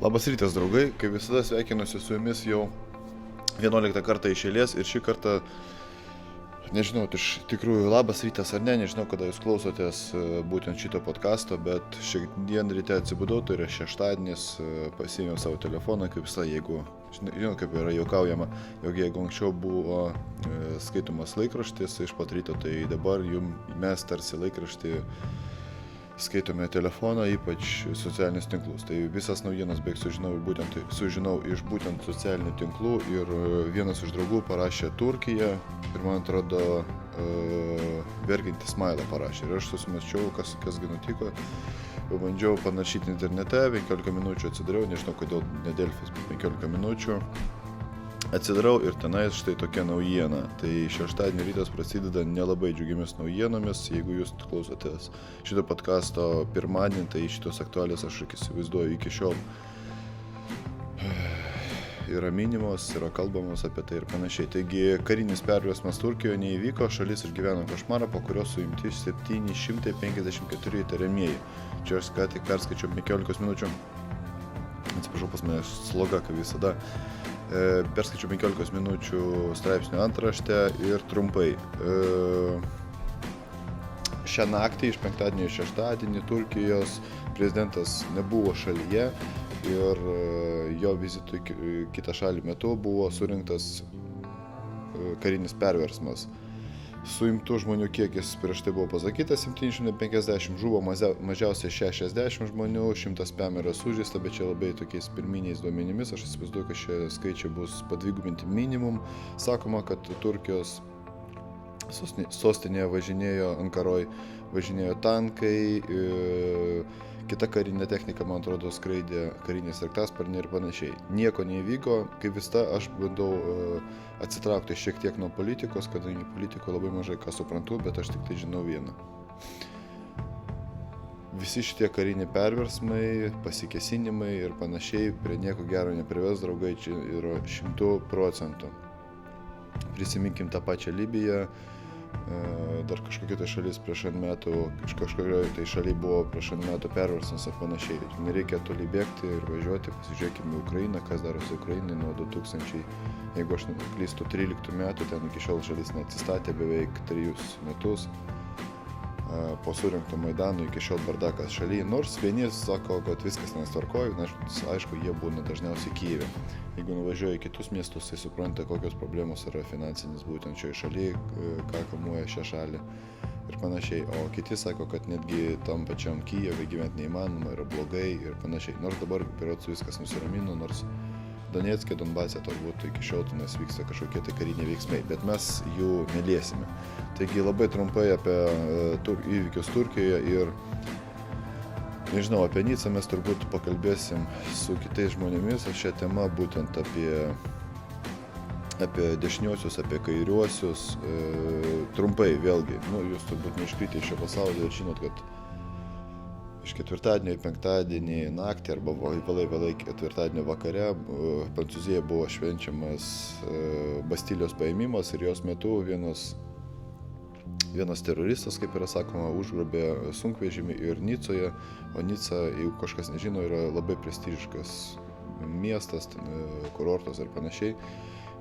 Labas rytas, draugai, kaip visada sveikinuosi su jumis jau 11 kartą iš eilės ir šį kartą, nežinau, iš tikrųjų labas rytas ar ne, nežinau, kada jūs klausotės būtent šito podcasto, bet šiandien ryte atsibudau, tai yra šeštadienis, pasiėmiau savo telefoną, kaip visada, jeigu, žinau, kaip yra juokaujama, jog jeigu anksčiau buvo skaitomas laikraštis iš pat ryto, tai dabar mes tarsi laikraštį skaitome telefoną, ypač socialinius tinklus. Tai visas naujienas beveik sužinau iš būtent socialinių tinklų ir vienas iš draugų parašė Turkiją ir man atrodo verkiantį smailą parašė. Ir aš susimasčiau, kasgi nutiko. Pabandžiau panašyti internete, 15 minučių atsidariau, nežinau kodėl ne Delfis, bet 15 minučių. Atsidarau ir tenais štai tokia naujiena. Tai šeštadienio rytas prasideda nelabai džiugiamis naujienomis. Jeigu jūs klausotės šito podcasto pirmadienį, tai šitos aktualės aš įsivaizduoju iki šiol yra minimos, yra kalbamos apie tai ir panašiai. Taigi karinis perversmas Turkijoje neįvyko, šalis išgyveno košmarą, po kurio suimti 754 įtariamieji. Čia aš ką tik perskaičiau 15 minučių. Atsiprašau, pas mane sloga, kaip visada. Perskaičiau 15 minučių straipsnio antraštę ir trumpai. Šią naktį iš penktadienio į šeštadienį Turkijos prezidentas nebuvo šalyje ir jo vizito į kitą šalį metu buvo surinktas karinis perversmas. Suimtų žmonių kiekis prieš tai buvo pasakytas 750, žuvo mažiausiai 60 žmonių, 105 yra sužeista, bet čia labai tokiais pirminiais duomenimis, aš įsivaizduoju, kad šie skaičiai bus padvigubinti minimum. Sakoma, kad Turkijos sostinėje Ankaroj važinėjo tankai, kita karinė technika, man atrodo, skraidė kariniai sraigtasparniai ir panašiai. Nieko neįvyko, kaip visada aš bandau atsitraukti šiek tiek nuo politikos, kadangi politiko labai mažai ką suprantu, bet aš tik tai žinau vieną. Visi šitie kariniai perversmai, pasikesinimai ir panašiai prie nieko gero neprives, draugai, čia yra 100%. Prisiminkim tą pačią Libiją. Dar kažkokia tai šalis prieš metų, kažkokioje tai šalyje buvo prieš metų perversmas ir panašiai. Nereikia toli bėgti ir važiuoti, pasižiūrėkime Ukrainą, kas darosi Ukrainai nuo 2000, jeigu aš neklystu, 13 metų, ten iki šiol šalis neatsistatė beveik 3 metus. Po surinkto Maidano iki šiol bardakas šalyje, nors vieni sako, kad viskas nesitvarkoja, aišku, jie būna dažniausiai Kijeve. Jeigu nuvažiuoja į kitus miestus, tai supranta, kokios problemos yra finansinis būtent šioje šalyje, ką kamuoja šią šalį ir panašiai. O kiti sako, kad netgi tam pačiam Kijeve gyventi neįmanoma, yra blogai ir panašiai. Nors dabar berods viskas nusiramino, nors Donetske, Donbase turbūt iki šiol tenais vyksta kažkokie tai kariniai veiksmai, bet mes jų neliesime. Taigi labai trumpai apie įvykius Turkijoje ir nežinau, apie Nicą mes turbūt pakalbėsim su kitais žmonėmis, šią temą būtent apie dešiniuosius, apie kairiuosius. Trumpai vėlgi, jūs turbūt neiškritę iš šio pasaulio ir žinot, kad iš ketvirtadienio į penktadienį naktį arba vėlai ketvirtadienio vakare Prancūzijoje buvo švenčiamas Bastilijos paėmimas ir jos metu vienas teroristas, kaip yra sakoma, užgrobė sunkvežimį ir Nicoje, o Nica, jeigu kažkas nežino, yra labai prestižiškas miestas, kurortas ir panašiai.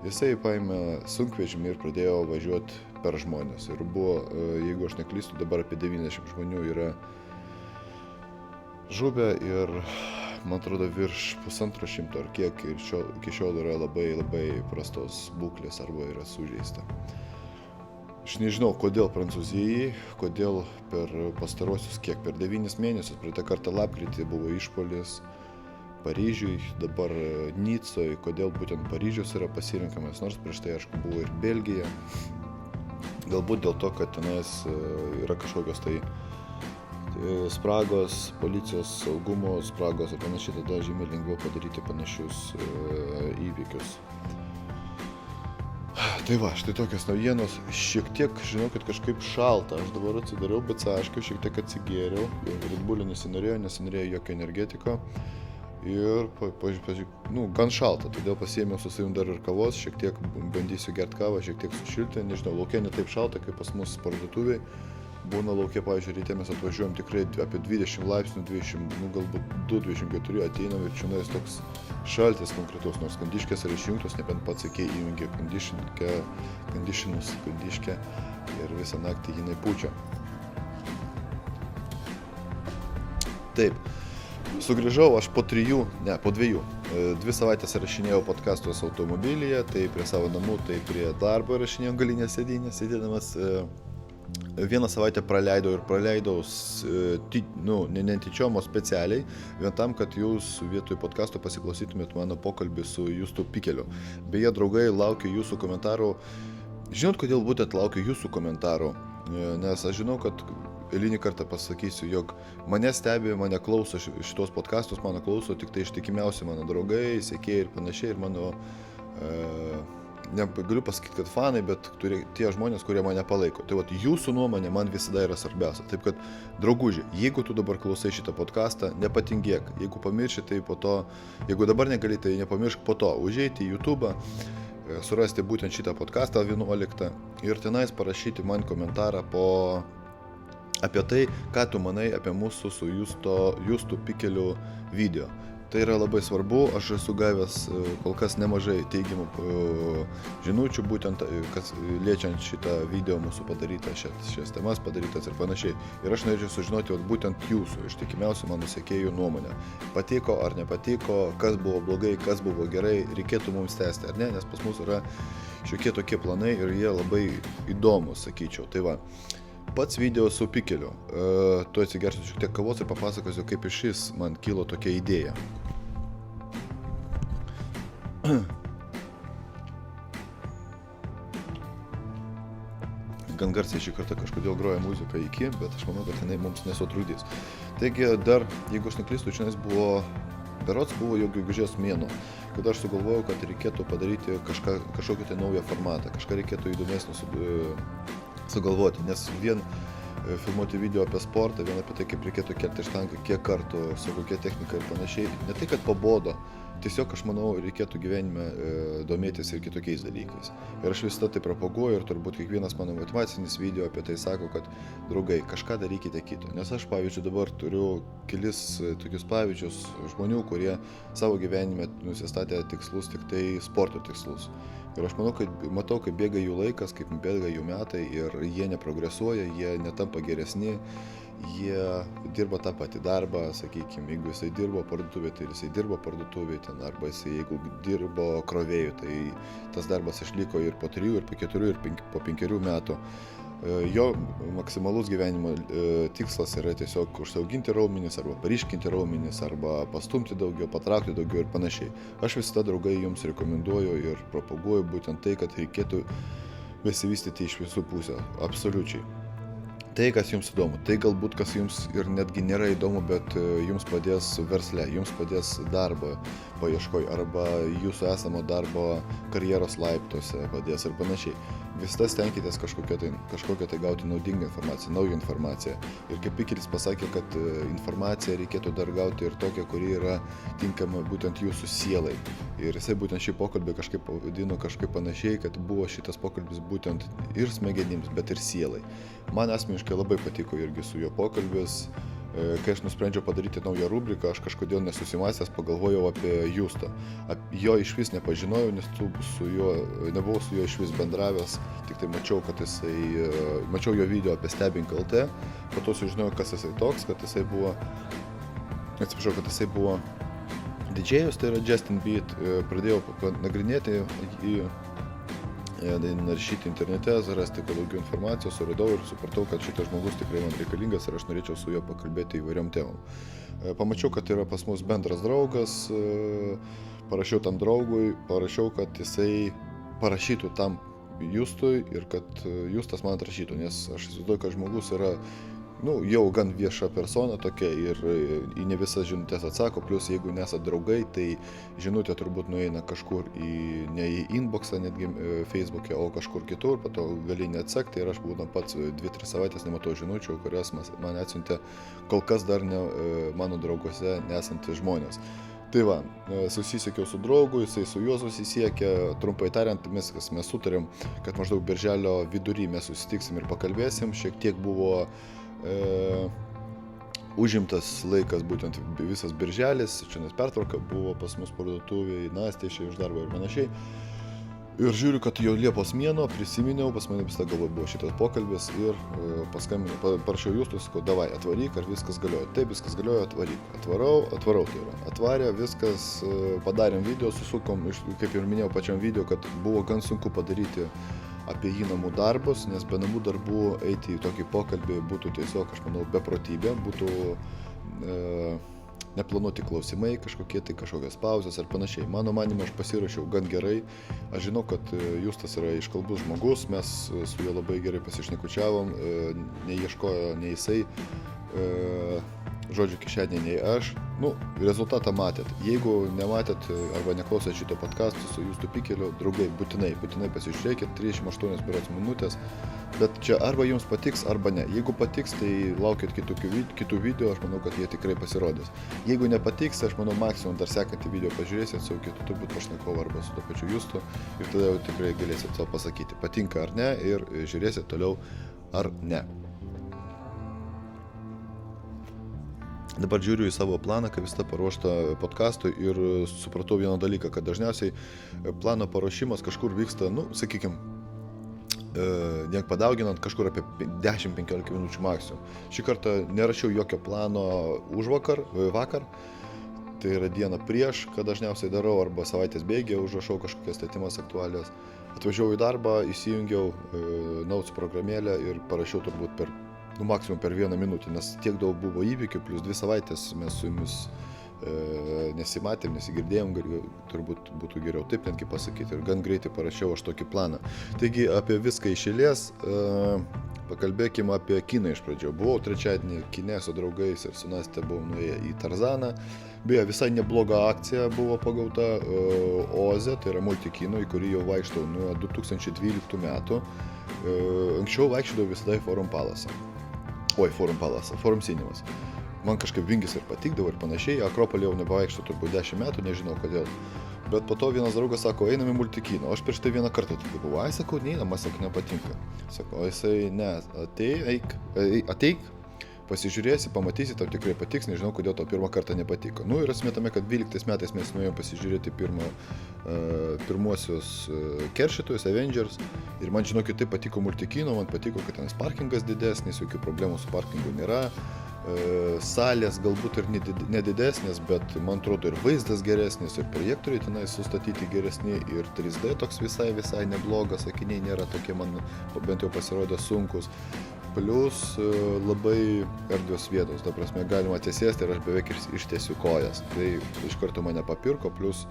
Jisai paėmė sunkvežimį ir pradėjo važiuoti per žmonės. Ir buvo, jeigu aš neklystu, dabar apie 90 žmonių yra žuvę ir, man atrodo, virš 150 ar kiek ir iki šiol yra labai prastos būklės arba yra sužeista. Aš nežinau, kodėl Prancūzijai, kodėl per pastarosius per 9 mėnesius, praeitą kartą lapkritį buvo išpuolis Paryžiui, dabar Nicoje, kodėl būtent Paryžius yra pasirinkamas, nors prieš tai, aišku, buvo ir Belgija. Galbūt dėl to, kad tenais yra kažkokios tai spragos, policijos saugumo spragos ir panašiai, tada žymiai lengviau padaryti panašius įvykius. Tai va, štai tokios naujienos. Šiek tiek, žinau, kad kažkaip šalta. Aš dabar atsidariau, bet aiškiai, šiek tiek atsigėriau. Red Bull'o nesinorėjo jokio energetiko. Ir, gan šalta, todėl pasiėmiau su savim dar ir kavos, šiek tiek bandysiu gerti kavą, šiek tiek sušilti. Nežinau, lauke ne taip šalta, kaip pas mus parduotuvėje. būna laukia, pavyzdžiui, ryte mes atvažiuojam tikrai apie 20 laipsnių, 20, galbūt 2-24 ateinam ir čionais toks šaltis konkretus, nors kandiškės yra išjungtos, nebent pats sakė įjungė kandiškę ir visą naktį jinai pučia. Taip, sugrįžau aš po 2, 2 savaitės rašinėjau podcastus automobilyje, tai prie savo namų, tai prie darbo rašinėjau galinės sėdynės, sėdėdamas. 1 savaitę praleidau, netyčiom, o specialiai, vien tam, kad jūs vietoj podcasto pasiklausytumėt mano pokalbį su Justu Pikeliu. Beje, draugai, laukiu jūsų komentarų. Žinot, kodėl būtent laukiu jūsų komentarų? Nes aš žinau, kad eilinį kartą pasakysiu, jog mane stebi, mane klauso šitos podcastus, mano klauso tik tai ištikimiausi mano draugai, sekėjai ir panašiai, ir mano, negaliu pasakyti, kad fanai, bet tie žmonės, kurie mane palaiko. Tai vat, jūsų nuomonė man visada yra svarbiausia. Taip kad, drauguži, jeigu tu dabar klausai šitą podcastą, nepatingėk. Jeigu pamirši, tai po to, jeigu dabar negali, tai nepamiršk po to. Užeiti į YouTube, surasti būtent šitą podcastą 11 ir tenais parašyti man komentarą apie tai, ką tu manai apie mūsų su Justu Pikeliu video. Tai yra labai svarbu, aš esu gavęs kol kas nemažai teigiamų žinučių, būtent kas liečiant šitą video mūsų padarytą, šias temas padarytas ir panašiai. Ir aš norėčiau sužinoti būtent jūsų, ištikimiausių mano sekėjų nuomonę. Patiko ar nepatiko, kas buvo blogai, kas buvo gerai, reikėtų mums tęsti ar ne, nes pas mus yra šiokie tokie planai ir jie labai įdomus, sakyčiau. Tai va. Pats video su Pikeliu. Tu atsigersiu šiek tiek kavos ir papasakosiu, kaip iš šis man kilo tokia idėja. Gan garsiai šį kartą kažkodėl groja muzika iki, bet aš manau, kad jinai mums nesutrukdys. Taigi dar, jeigu aš neklystu, čia buvo jau gegužės mėnuo, kada aš sugalvojau, kad reikėtų padaryti kažkokį tai naują formatą, kažką reikėtų įdomesnį sugalvoti, nes vien filmuoti video apie sportą, vien apie tai, kaip reikėtų kelti štangą, kiek kartų, su kokia technika ir panašiai, ne tai, kad pabodo, tiesiog aš manau, reikėtų gyvenime domėtis ir kitokiais dalykais. Ir aš visada tai propaguoju ir turbūt kiekvienas mano motyvacinis video apie tai sako, kad draugai, kažką darykite kito. Nes aš, pavyzdžiui, dabar turiu kelis tokius pavyzdžius žmonių, kurie savo gyvenime nusistatė tikslus, tik tai sporto tikslus. Ir aš matau, kaip bėga jų laikas, kaip bėga jų metai ir jie neprogresuoja, jie netampa geresni, jie dirba tą patį darbą, sakykime, jeigu jisai dirbo parduotuvėje, tai jisai dirbo parduotuvėje ten, arba jisai, jeigu dirbo krovėjų, tai tas darbas išliko ir po 3, ir po 4, ir po 5 metų. Jo maksimalus gyvenimo tikslas yra tiesiog užsiauginti raumenis, arba pariškinti raumenis, arba pastumti daugiau, patraukti daugiau ir panašiai. Aš visada, draugai, jums rekomenduoju ir propaguoju būtent tai, kad reikėtų besivystyti iš visų pusių, absoliučiai. Tai, kas jums įdomu, tai galbūt kas jums ir netgi nėra įdomu, bet jums padės versle, jums padės darbo paieškoj arba jūsų esamo darbo karjeros laiptuose padės ir panašiai. Visada stenkitės kažkokią tai gauti naudingą informaciją, naują informaciją. Ir kaip Pikelis pasakė, kad informaciją reikėtų dar gauti ir tokią, kuri yra tinkama būtent jūsų sielai. Ir jisai būtent šį pokalbį kažkaip pavadino kažkaip panašiai, kad buvo šitas pokalbis būtent ir smegenims, bet ir sielai. Man asmeniškai labai patiko irgi su juo pokalbis. Kai aš nusprendžiau padaryti naują rubriką, aš kažkodėl nesusimąstęs pagalvojau apie Justą. Jo iš vis nepažinojau, nes nebuvau su juo iš vis bendravęs, tik tai mačiau jo video apie Stebink LT, po to sužinojau, kas jisai toks, kad jisai buvo didžėjus, tai yra Justin Beat, pradėjau nagrinėti naršyti internete, rasti kuo daugiau informacijos, suradau ir supratau, kad šitas žmogus tikrai man reikalingas ir aš norėčiau su juo pakalbėti įvairiom temom. Pamačiau, kad yra pas mus bendras draugas, parašiau tam draugui, kad jisai parašytų tam Justui ir kad Justas man atrašytų, nes aš įsivaizduoju, kad žmogus yra jau gan vieša persona tokia ir į ne visas žinutės atsako, plus jeigu nesat draugai, tai žinutė turbūt nueina kažkur ne į inboxą netgi Facebook'e, o kažkur kitur, po to gali neatsekti ir aš būdam pats 2-3 savaitės nematau žinučių, kurias man atsiuntė kol kas dar ne mano drauguose nesantys žmonės. Tai va, susisiekiau su draugu, jisai su juo susisiekė, trumpai tariant, mes sutarėm, kad maždaug birželio vidury mes susitiksim ir pakalbėsim, šiek tiek buvo užimtas laikas, būtent visas birželis, čia nes pertvarka buvo pas mus parduotuvėje, Nastė išėjo iš darbo ir panašiai. Ir žiūriu, kad jau Liepos mėnuo, prisiminiau, pas mane visą galvą buvo šitas pokalbis ir paskambinau, parašiau Justui, sakau, davai, atvaryk, ar viskas galioja. Taip, viskas galioja, atvaryk. Atvarau tai yra. Atvarė, viskas, padarėm video, susukom, kaip ir minėjau pačiam video, kad buvo gan sunku padaryti apie jį namų darbus, nes be namų darbų eiti į tokį pokalbį būtų tiesiog, aš manau, beprotybė, būtų neplanuoti klausimai, kažkokios pauzės ar panašiai. Mano manymu, aš pasirašiau gan gerai. Aš žinau, kad Justas yra iškalbus žmogus, mes su juo labai gerai pasišnekučiavom, neieškojo nei jisai žodžių kišenėje, nei aš. Rezultatą matėt. Jeigu nematėt arba neklausėt šito podcast'o su Justu Pikeliu, draugai, būtinai pasižiūrėkit, 38 berods minutės. Bet čia arba jums patiks, arba ne. Jeigu patiks, tai laukit kitų video, aš manau, kad jie tikrai pasirodys. Jeigu nepatiks, aš manau, maksimum dar sekantį video pažiūrėsit su kitu turbūt pašnekovu arba su to pačiu Justu ir tada jau tikrai galėsit savo pasakyti, patinka ar ne ir žiūrėsit toliau ar ne. Dabar žiūriu į savo planą, kaip visą paruoštą podcast'ui ir supratau vieną dalyką, kad dažniausiai plano paruošimas kažkur vyksta, sakykime, niek padauginant kažkur apie 10-15 minučių maksimum. Šį kartą nerašiau jokio plano vakar, tai yra diena prieš, kad dažniausiai darau, arba savaitės bėgė, užrašau kažkokias tetimas aktualijas. Atvažiavau į darbą, įsijungiau notes programėlę ir parašiau turbūt maksimum per 1 minutę, nes tiek daug buvo įvykių, plus 2 savaitės mes su jumis nesimatėm, nesigirdėjom, turbūt būtų geriau taip netgi pasakyti ir gan greitai parašiau aš tokį planą. Taigi apie viską iš eilės, pakalbėkime apie kiną iš pradžio. Buvau trečiadienį kine su draugais ir su Nastė buvom nuėję į Tarzaną. Beje, visai nebloga akcija buvo pagauta Oze, tai yra multikino, į kurį jau vaikštau nuo 2012 metų. Anksčiau vaikščiodavau visada į Forum Cinemas. Man kažkaip Vingis ir patikdavo ir panašiai, Akropolį jau nebevaikštau turbūt 10 metų, nežinau kodėl. Bet po to vienas draugas sako, einam į multikino, aš prieš tai vieną kartą tik buvau, sakau, neįnam, sako, nepatinka. Sako, jisai, ne, ateik, pasižiūrėsi, pamatysi, tau tikrai patiks, nežinau, kodėl tau pirmą kartą nepatiko. Ir esmė tame, kad 12 metais mes nuėjom pasižiūrėti pirmuosius Keršytojus, Avengers, ir man, žinokit, tai patiko multikino, man patiko, kad ten parkingas didesnis, jokių problemų su parkingu nėra. Salės galbūt ir nedidesnės, bet man atrodo ir vaizdas geresnis, ir projektoriai tenai sustatyti geresni, ir 3D toks visai neblogas, akiniai nėra tokie, man bent jau pasirodė sunkus. Plius labai erdvios vietos, ta prasme galima atsisėsti ir aš beveik ištiesiu kojas. Tai iš karto mane papirko, plius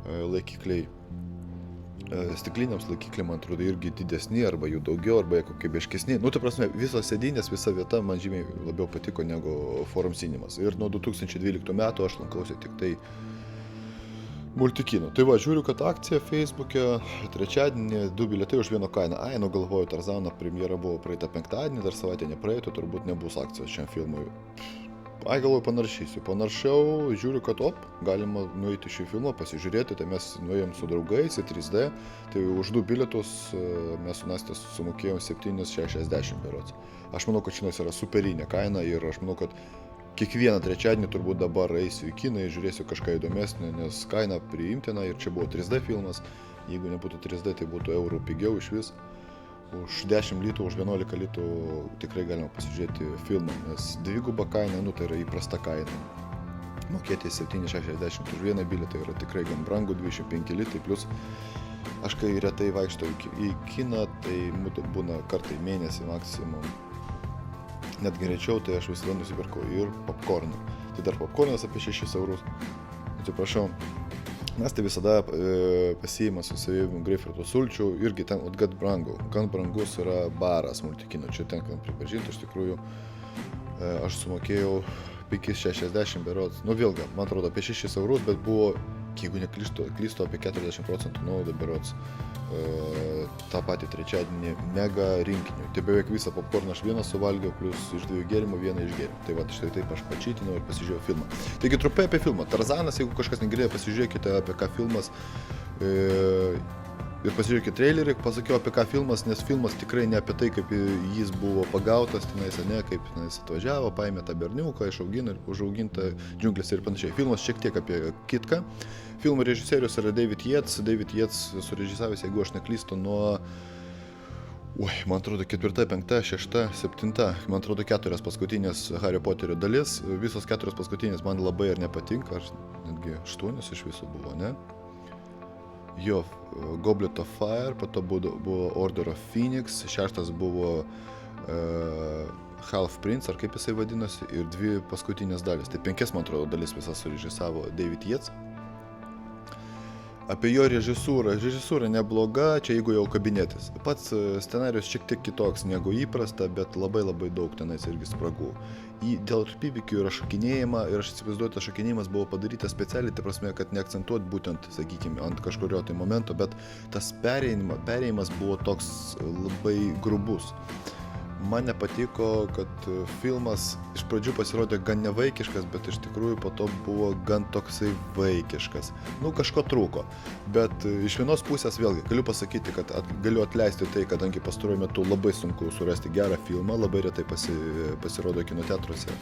laikikliai. Stikliniams laikikliam, man atrodo, irgi didesni, arba jų daugiau, arba jie kokybiškesni. Ta prasme, visos sėdynės, visa vieta man žymiai labiau patiko negu Forum Cinemas. Ir nuo 2012 metų aš lankausi tik tai multikino. Tai va, žiūriu, kad akcija Facebook'e trečiadienį 2 bilietai už 1 kainą. Galvoju, Tarzano premjera buvo praeitą penktadienį, dar savaitę nepraeito, turbūt nebus akcijos šiam filmui. Galvoju, panaršysiu. Panaršiau, žiūriu, kad galima nueiti šį filmą, pasižiūrėti, tai mes nuėjom su draugais į 3D, tai už 2 bilietus mes su Nastė sumokėjom 7,60 berods. Aš manau, kad šiandien yra superinė kaina ir aš manau, kad kiekvieną trečiadienį turbūt dabar eisiu į kiną ir žiūrėsiu kažką įdomesnio, nes kaina priimtina ir čia buvo 3D filmas, jeigu nebūtų 3D, tai būtų eurų pigiau iš vis. Už 10 litų, už 11 litų tikrai galima pasižiūrėti filmą, nes dviguba kaina, tai yra įprasta kaina. Mokėti 7,60 už 1 bilietą yra tikrai gan brangu, 25 litai, plus aš kai retai vaikštau į kiną, tai būna kartą į mėnesį maksimum. Net greičiau, tai aš visada nusipirkau ir popkorną. Tai dar popkornas apie 6 eurus. Atsiprašau. Mes tai visada pasiima su savimi greipfrutų sulčių, irgi ten gan brangus yra baras multikino, čia tenka pripažinti, iš tikrųjų aš sumokėjau 5,60 berods, vėlgi, man atrodo apie 6 eurus, bet buvo, jeigu neklystu, apie 40% nuolaidą berods tą patį trečiadienį mega rinkiniu. Tai beveik visą popkorną aš vieną suvalgiau, plus iš 2 gėrimų vieną išgėriau. Tai va, štai taip aš pačytinau ir pasižiūrėjau filmą. Taigi trumpai apie filmą. Tarzanas, jeigu kažkas negalėjo, pasižiūrėkite apie ką filmas. Ir pasižiūrėkite trailerį, pasakiau apie ką filmas, nes filmas tikrai ne apie tai, kaip jis buvo pagautas, tenais, ne, kaip tenais atvažiavo, paėmė tą berniuką, išaugino ir užaugintą džiunglėse ir panašiai. Filmas šiek tiek apie kitką. Filmo režisierius yra David Yates. David Yates surežisavęs, jeigu aš neklystu, nuo, man atrodo, 4, 5, 6, 7, man atrodo, 4 paskutinės Hario Poterio dalis. Visos 4 paskutinės man labai ir nepatinka, ar netgi 8 iš viso buvo, ne? Jo, Goblet of Fire, po to buvo Order of Phoenix, 6 buvo Half Prince, ar kaip jisai vadinosi, ir 2 paskutinės dalis. Tai 5, man atrodo, dalis visas surežisavo David Yates. Apie jo režisūrą. Režisūra nebloga, čia jeigu jau kabinėtis. Pats scenarijus šiek tiek kitoks negu įprasta, bet labai daug tenais irgi spragų. Dėl įvykių yra šokinėjama ir aš įsivaizduoju, tas šokinėjimas buvo padarytas specialiai, tai prasme, kad neakcentuot būtent, sakykime, ant kažkurio tai momento, bet tas perėjimas buvo toks labai grubus. Man nepatiko, kad filmas iš pradžių pasirodė gan nevaikiškas, bet iš tikrųjų po to buvo gan toksai vaikiškas. Kažko trūko, bet iš vienos pusės vėlgi galiu pasakyti, kad galiu atleisti tai, kadangi pastaruoju metu labai sunku surasti gerą filmą, labai retai pasirodo kinoteatruose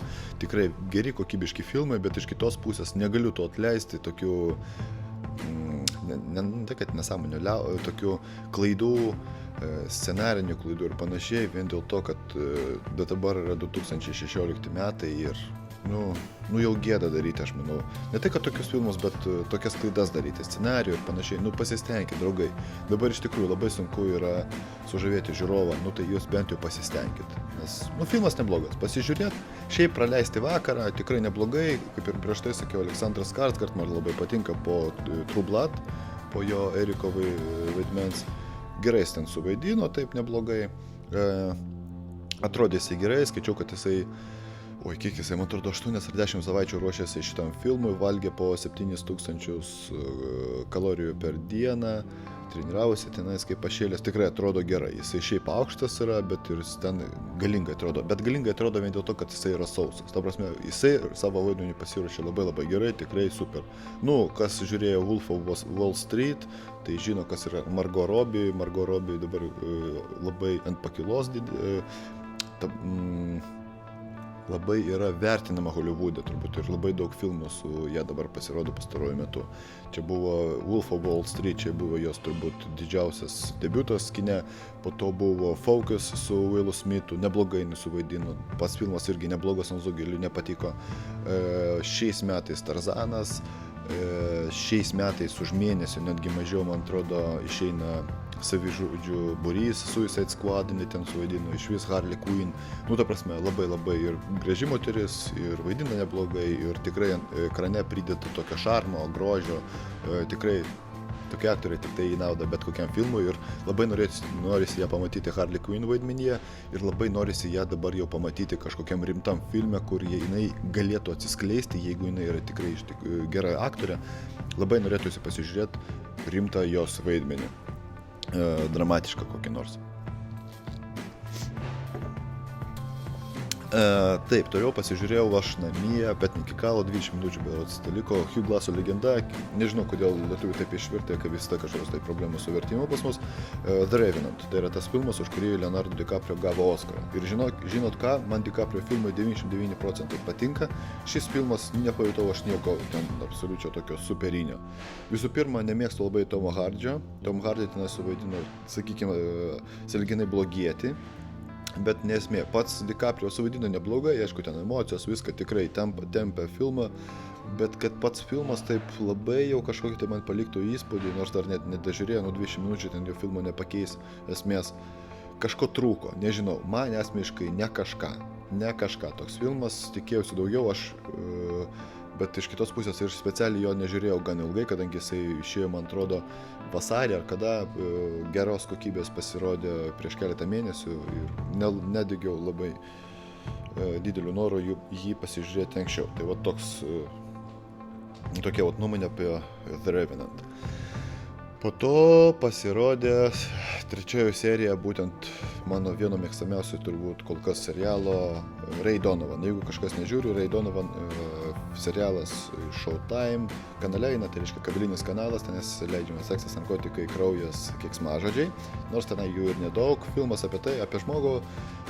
tikrai geri, kokybiški filmai, bet iš kitos pusės negaliu to atleisti, tokių, tai kad nesąmonė, tokių klaidų, scenarinių klaidų ir panašiai, vien dėl to, kad dabar yra 2016 metai ir jau gėda daryti, aš manau. Ne tai, kad tokius filmus, bet tokias klaidas daryti, scenarijų ir panašiai. Pasistengkit, draugai. Dabar iš tikrųjų labai sunku yra sužavėti žiūrovą, tai jūs bent jau pasistengkit. Nes, filmas neblogas. Pasižiūrėt, šiaip praleisti vakarą, tikrai neblogai. Kaip ir prieš tai sakiau, Aleksandras Skarsgård man labai patinka po True Blood, po jo Eriko vaidmens. Gerai ten suvaidino, taip neblogai. Atrodė jisai gerai, skaičiau, kad jisai, kiek jisai, man atrodo, 8 ar 10 savaičių ruošėsi šitam filmui, valgė po 7000 kalorijų per dieną, treniravosi tenais kaip pašėlės, tikrai atrodo gerai. Jisai šiaip aukštas yra, bet ir ten galingai atrodo. Bet galingai atrodo vien dėl to, kad jisai yra sausas. Ta prasme, jisai savo vaidmenį pasiruošė labai gerai, tikrai super. Kas žiūrėjo Wolf of Wall Street, tai žino, kas yra Margot Robbie. Margot Robbie dabar labai ant pakilos labai yra vertinama Holivude turbūt ir labai daug filmų su ją dabar pasirodo pastaruoju metu. Čia buvo Wolf of Wall Street, čia buvo jos turbūt didžiausias debiutas kine, po to buvo Focus su Willu Smithu, neblogai suvaidino, pats filmas irgi neblogas, Anzugeliui nepatiko. Šiais metais Tarzanas, šiais metais už mėnesį, netgi mažiau, man atrodo, išeina Savižudžių būrys, Suicide Squad, ten suvaidino, iš vis Harley Quinn. Ta prasme, labai ir graži moteris, ir vaidina neblogai, ir tikrai ekrane pridėtų tokio šarmo, grožio, tikrai tokie aktoriai tik tai į naudą bet kokiam filmui ir labai norisi ją pamatyti Harley Quinn vaidmenyje ir labai norisi ją dabar jau pamatyti kažkokiam rimtam filme, kur jinai galėtų atsiskleisti, jeigu jinai yra tikrai gera aktorė. Labai norėtųsi pasižiūrėti rimtą jos vaidmenį. Dramatišką kokį nors. Taip, toliau pasižiūrėjau aš namie, bet iki galo 20 minučių berods liko. Hugh Glasso legenda, nežinau kodėl lietuvių taip išvertė, kad vis ta kažkokios tai problemos su vertimu pas mus. The Revenant, tai yra tas filmas, už kurį Leonardo DiCaprio gavo Oscarą. Ir žinot ką, man DiCaprio filmai 99% patinka. Šis filmas nepajutau aš nieko ten absoliučio tokio superinio. Visų pirma, nemėgstu labai Tomo Hardžio. Tom Hardy ten suvaidino, sakykime, sąlyginai blogietį. Bet nesmė, pats DiCaprio suvaidino neblogai, aišku, ten emocijos, viską tikrai tempia filmą, bet kad pats filmas taip labai jau kažkokį tai man paliktų įspūdį, nors dar net nedažiūrėjau, 20 minučių ten jo filmo nepakeis esmės, kažko trūko, nežinau, man asmeniškai ne kažką, toks filmas, tikėjausi daugiau, bet iš kitos pusės ir specialiai jo nežiūrėjau gan ilgai, kadangi jisai išėjo, man atrodo, vasarį ar kada geros kokybės pasirodė prieš keletą mėnesių ir nedegiau labai dideliu noru jį pasižiūrėti anksčiau. Tai tokia nuomonė apie The Revenant. Po to pasirodė trečioji serija, būtent mano vieno mėgstamiausių turbūt kol kas serialo Ray Donovan. Jeigu kažkas nežiūri, Ray Donovan serialas Showtime kanale eina, tai reiškia kabilinis kanalas, ten leidžiamas seksas, narkotikai, kraujas, keiksmažodžiai. Nors tenai jų ir nedaug. Filmas apie tai, apie žmogų,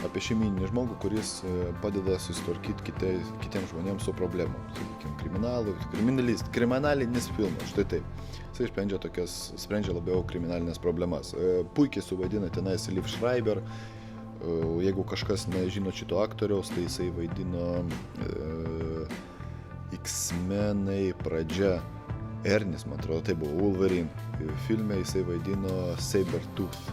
apie šeimyninį žmogų, kuris padeda susitvarkyti kitiems žmonėms su problemom. Sakykime, kriminalinis filmas, štai taip. Jisai sprendžia labiau kriminalinės problemas. Puikiai suvaidina tenais Liev Schreiber. Jeigu kažkas nežino šito aktoriaus, tai jisai vaidino X-menai pradžia. Ernis, man atrodo, tai buvo Wolverine. Filme jisai vaidino Sabertooth,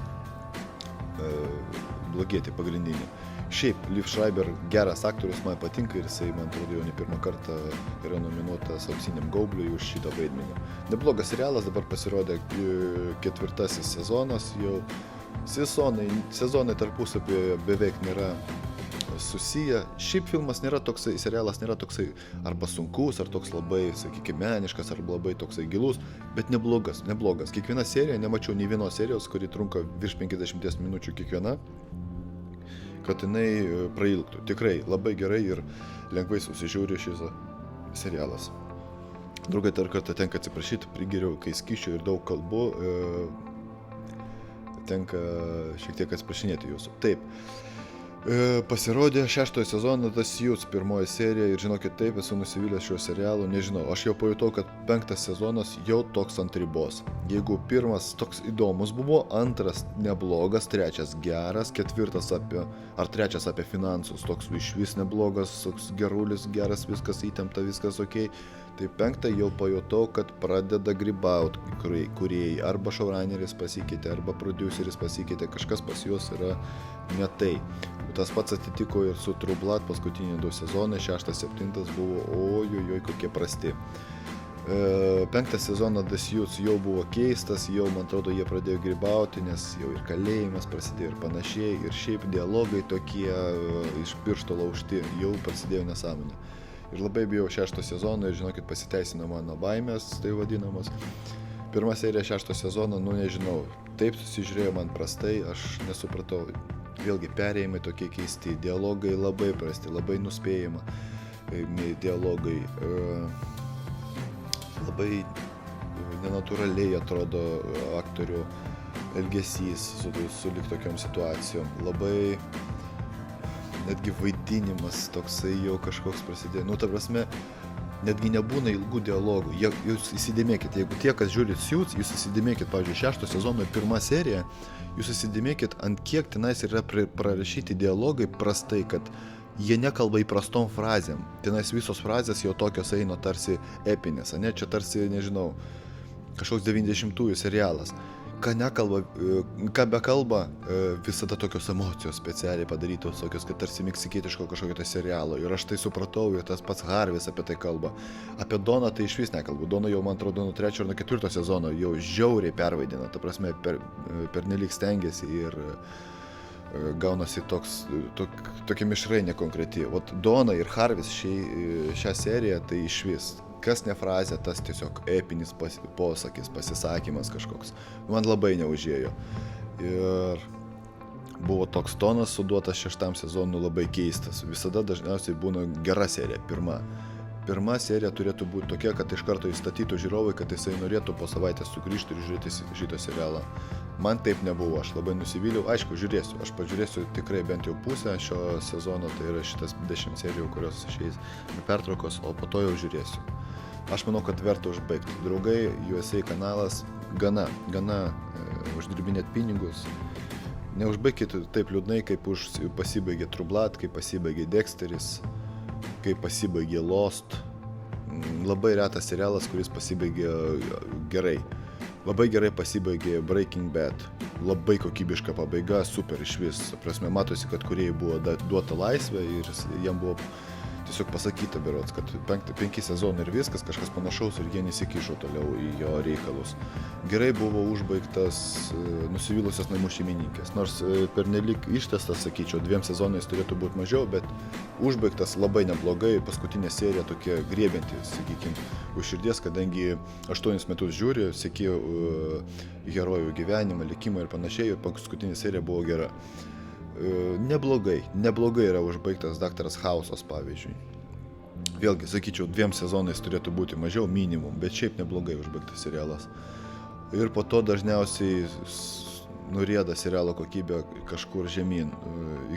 blogietį pagrindinį. Šiaip, Liev Schreiber geras aktorius, man patinka ir jisai, man atrodo, jau ne pirmą kartą yra nominuotas Auksiniam gaubliui už šitą vaidmenį. Neblogas serialas, dabar pasirodė 4. sezonas, jau sezonai tarpusavy beveik nėra susiję. Šiaip serialas nėra toksai arba sunkus, ar toks labai, sakykime, meniškas, arba labai toksai gilus, bet neblogas. Kiekviena serija, nemačiau nei vienos serijos, kuri trunka virš 50 minučių kiekviena, kad jinai prailgtų. Tikrai labai gerai ir lengvai susižiūri šis serialas. Draugai, dar kartą tenka atsiprašyti, prigeriau, kai skyščiau ir daug kalbu, tenka šiek tiek atsiprašinėti jūsų. Taip, pasirodė 6 sezono The Suits pirmoji serija ir žinokit, taip, esu nusivylęs šiuo serialu, nežinau, aš jau pajutau, kad 5 sezonas jau toks ant ribos. Jeigu pirmas toks įdomus buvo, antras neblogas, trečias geras, ketvirtas trečias apie finansus, toks išvis neblogas, toks gerulis, geras, viskas įtempta, viskas okei. Tai 5 jau pajutau, kad pradeda grybauti kūrėjai, arba showrunneris pasikeitė, arba produceris pasikeitė, kažkas pas juos yra ne tai. Tas pats atitiko ir su True Blood, paskutiniai 2 sezonai, 6-7 buvo, ojojoj, kokie prasti. 5 sezoną The Suits jau buvo keistas, jau, man atrodo, jie pradėjo grybauti, nes jau ir kalėjimas prasidėjo ir panašiai, ir šiaip dialogai tokie iš piršto laužti, jau prasidėjo nesąmonė. Ir labai bijau 6 sezono ir, žinokit, pasiteisino mano baimės, tai vadinamas. Pirma serija 6 sezono, nežinau, taip susižiūrėjo man prastai, aš nesupratau. Vėlgi, perėjimai tokie keisti, dialogai labai prasti, labai nuspėjama dialogai, labai nenatūraliai atrodo aktorių elgesys su lyg tokiom situacijom, labai netgi vaidinimas toksai jau kažkoks prasidėjo. Ta prasme, netgi nebūna ilgų dialogų. Jūs įsidėmėkit, jeigu tie, kas žiūrit Suits, jūs įsidėmėkit, pavyzdžiui, 6 sezono 1 serija, jūs įsidėmėkit, ant kiek tenais yra prarašyti dialogai prastai, kad jie nekalba įprastom frazėm. Tenais visos frazės jau tokios eina tarsi epinės, ne? Čia tarsi, nežinau, kažkoks 90-ųjų serialas. Ką bekalba, visada tokios emocijos specialiai padarytos, tokios, kad tarsi meksikietiško kažkokio tai serialo. Ir aš tai supratau, ir tas pats Harvis apie tai kalba. Apie Doną tai iš vis nekalbu. Doną jau, man atrodo, nuo 3 ar nuo 4 sezono jau žiauriai pervaidina. Ta prasme, pernelyg stengiasi ir gaunasi tokia mišrai nekonkreti. Dona ir Harvis šią seriją tai iš vis. Kas ne frazė, tas tiesiog epinis posakis, pasisakymas kažkoks. Man labai neužėjo. Ir buvo toks tonas suduotas 6 sezonui labai keistas. Visada dažniausiai būna gera serija, pirma serija turėtų būti tokia, kad iš karto įstatytų žiūrovai, kad jisai norėtų po savaitės sugrįžti ir žiūrėti šitą serialą. Man taip nebuvo, aš labai nusivyliau. Aišku, aš pažiūrėsiu tikrai bent jau pusę šio sezono, tai yra šitas 10 serijų, kurios išeis pertraukos, o po to jau žiūrėsiu. Aš manau, kad verta užbaigti. Draugai, USA kanalas, gana uždirbinėt pinigus. Neužbaigkit taip liūdnai, kaip pasibaigė True Blood, kaip pasibaigė Dexteris, kaip pasibaigė Lost. Labai retas serialas, kuris pasibaigė gerai. Labai gerai pasibaigė Breaking Bad. Labai kokybiška pabaiga, super išvis. Prasme, matosi, kad kūrėjai buvo duota laisvė ir jiem buvo tiesiog pasakyta berods, kad 5 sezonai ir viskas, kažkas panašaus ir jie nesikišo toliau į jo reikalus. Gerai buvo užbaigtas Nusivylusios namų šeimininkės, nors pernelyg ištestas, sakyčiau, 2 sezonais turėtų būti mažiau, bet užbaigtas labai neblogai, paskutinė serija tokia griebianti, sakykime, už širdies, kadangi 8 metus žiūri, seki herojų gyvenimą, likimą ir panašiai, ir paskutinė serija buvo gera. Neblogai yra užbaigtas Daktaras Hausas, pavyzdžiui. Vėlgi, sakyčiau, 2 sezonais turėtų būti mažiau minimum, bet šiaip neblogai užbaigtas serialas. Ir po to dažniausiai nurieda serialo kokybė kažkur žemyn.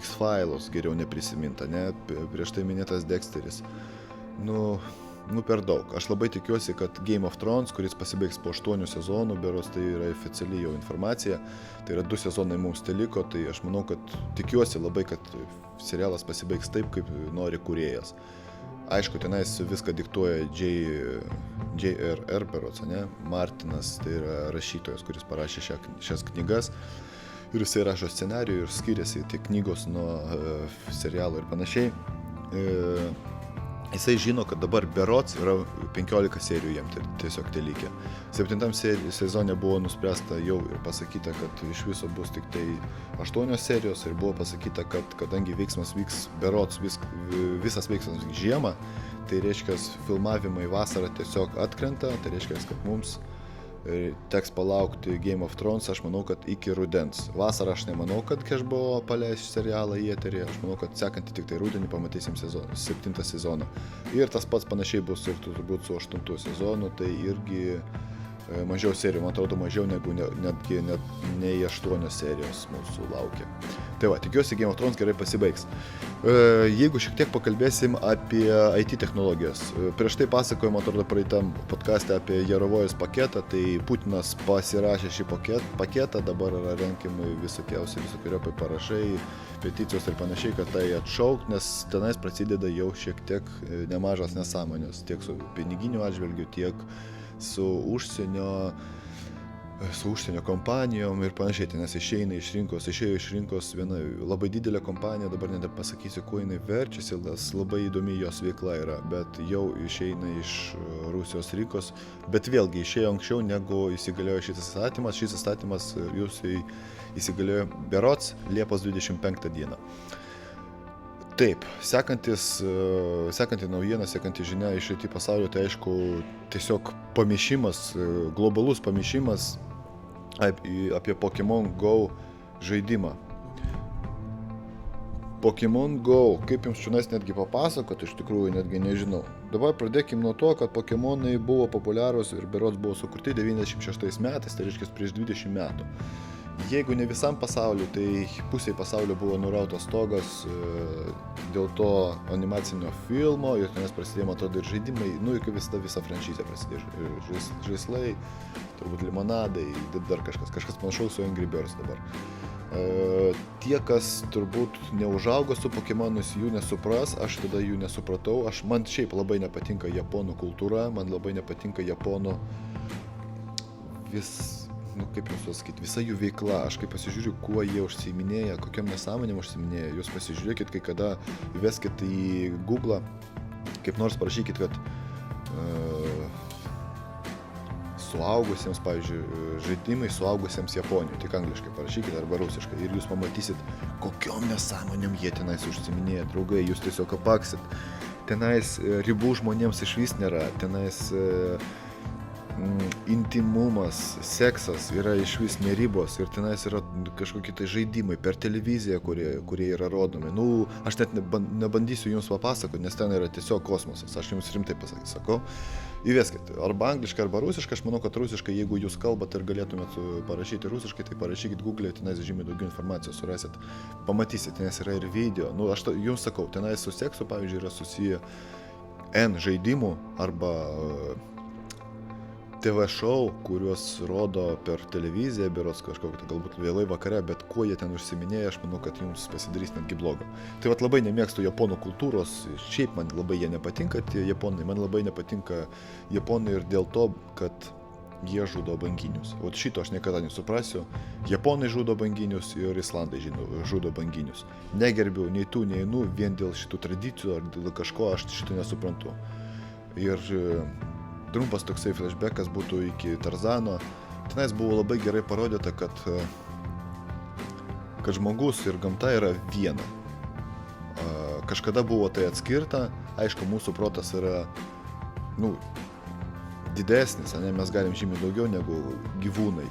X-Files geriau neprisiminta, ne? Prieš tai minėtas Dexteris. Nu per daug. Aš labai tikiuosi, kad Game of Thrones, kuris pasibaigs po 8 sezonų, berods tai yra oficiali jau informacija, tai yra 2 sezonai mums teliko, tai aš manau, kad tikiuosi labai, kad serialas pasibaigs taip, kaip nori kūrėjas. Aišku, tenais viską diktuoja J.R.R. berods, ne? Martinas, tai yra rašytojas, kuris parašė šias knygas. Ir jisai rašo scenarijų ir skiriasi tiek knygos nuo serialo ir panašiai. Jisai žino, kad dabar berods yra 15 serijų jam tiesiog telikę. 7 sezone buvo nuspręsta jau ir pasakyta, kad iš viso bus tik tai 8 serijos ir buvo pasakyta, kad kadangi veiksmas vyks berods, visas veiksmas vyks žiemą, tai reiškia, filmavimai vasarą tiesiog atkrenta, tai reiškia, kad mums teks palaukti Game of Thrones, aš manau, kad iki rudens. Vasarą aš nemanau, kad HBO paleis serialą į eterį, aš manau, kad sekantį tik tai rudenį pamatysim 7 sezoną. Ir tas pats panašiai bus ir turbūt su 8 sezonu, tai irgi mažiau serijų, man atrodo mažiau negu netgi nei 8 serijos mūsų laukia. Tai va, tikiuosi Game of Thrones gerai pasibaigs. Jeigu šiek tiek pakalbėsim apie IT technologijas. Prieš tai pasakojom, atrodo, praeitam podcaste apie Jarovojos paketą, tai Putinas pasirašė šį paketą, dabar yra renkimai visokiojopai parašai, peticijos ir panašiai, kad tai atšaukt, nes tenais prasideda jau šiek tiek nemažas nesąmonės, tiek su piniginiu atžvilgiu, tiek su užsienio kompanijom ir panašiai, nes išėjo iš rinkos viena labai didelė kompanija, dabar nepasakysiu, kuo jinai verčiasi, labai įdomi jos veikla yra, bet jau išeina iš Rusijos rinkos, bet vėlgi išėjo anksčiau negu įsigaliojo šis įstatymas. Šis įstatymas įsigaliojo berods Liepos 25 dieną. Taip, sekanti naujiena, sekanti žinia iš IT pasaulio, tai aišku, tiesiog pamišimas, globalus pamišimas apie Pokemon Go žaidimą. Pokemon Go, kaip jums čionais netgi papasakot, iš tikrųjų netgi nežinau. Dabar pradėkim nuo to, kad Pokemonai buvo populiarūs ir berods buvo sukurti 96 metais, tai reiškia prieš 20 metų. Jeigu ne visam pasauliu, tai pusėje pasaulio buvo nurautas stogas dėl to animacinio filmo ir tenais prasidėjo, man atrodo, ir žaidimai, iki visa franšizė prasidėjo, žaislai, turbūt limonadai, dar kažkas panašaus su Angry Birds dabar. Tie, kas turbūt neužaugo su Pokemonus, jų nesupras, aš tada jų nesupratau, man šiaip labai nepatinka japonų kultūra, man labai nepatinka japonų kaip jums pasakyti, visa jų veikla, aš kai pasižiūriu, kuo jie užsiiminėja, kokiam nesąmonėm užsiiminėja, jūs pasižiūrėkit, kai kada įveskit į Google, kaip nors parašykit, kad suaugusiems, pavyzdžiui, žaidimai suaugusiems Japonijoje, tik angliškai parašykit arba rusiškai ir jūs pamatysit, kokiom nesąmonėm jie tenais užsiiminėja, draugai, jūs tiesiog apaksit. Tenais ribų žmonėms išvis nėra, tenais intimumas, seksas yra išvis neribos ir tenais yra kažkokie tai žaidimai per televiziją, kurie yra rodomi. Aš net nebandysiu jums papasakoti, nes ten yra tiesiog kosmosas, aš jums rimtai sakau. Įveskit, arba angliškai, arba rusiškai, aš manau, kad rusiškai, jeigu jūs kalbat ir galėtumėt parašyti rusiškai, tai parašykit Google, tenais žymiai daugiau informacijos surasit, pamatysit, tenais yra ir video. Aš jums sakau, tenais su seksu, pavyzdžiui, yra susiję N žaidimų arba TV show, kuriuos rodo per televiziją, berods kažkokį, galbūt vėlai vakare, bet kuo jie ten užsiminėja, aš manau, kad jums pasidarys netgi blogo. Tai labai nemėgstu japonų kultūros, šiaip man labai jie nepatinka, tie japonai, man labai nepatinka japonai ir dėl to, kad jie žudo banginius. O šito aš niekada nesuprasiu. Japonai žudo banginius ir Islandai žudo banginius. Negerbiu nei tų, nei nu, vien dėl šitų tradicijų ar dėl kažko, aš šito nesuprantu. Ir trumpas toksai flashbackas būtų iki Tarzano. Tenais buvo labai gerai parodyta, kad žmogus ir gamta yra viena. Kažkada buvo tai atskirta, aišku, mūsų protas yra, didesnis, mes galim žymiai daugiau negu gyvūnai,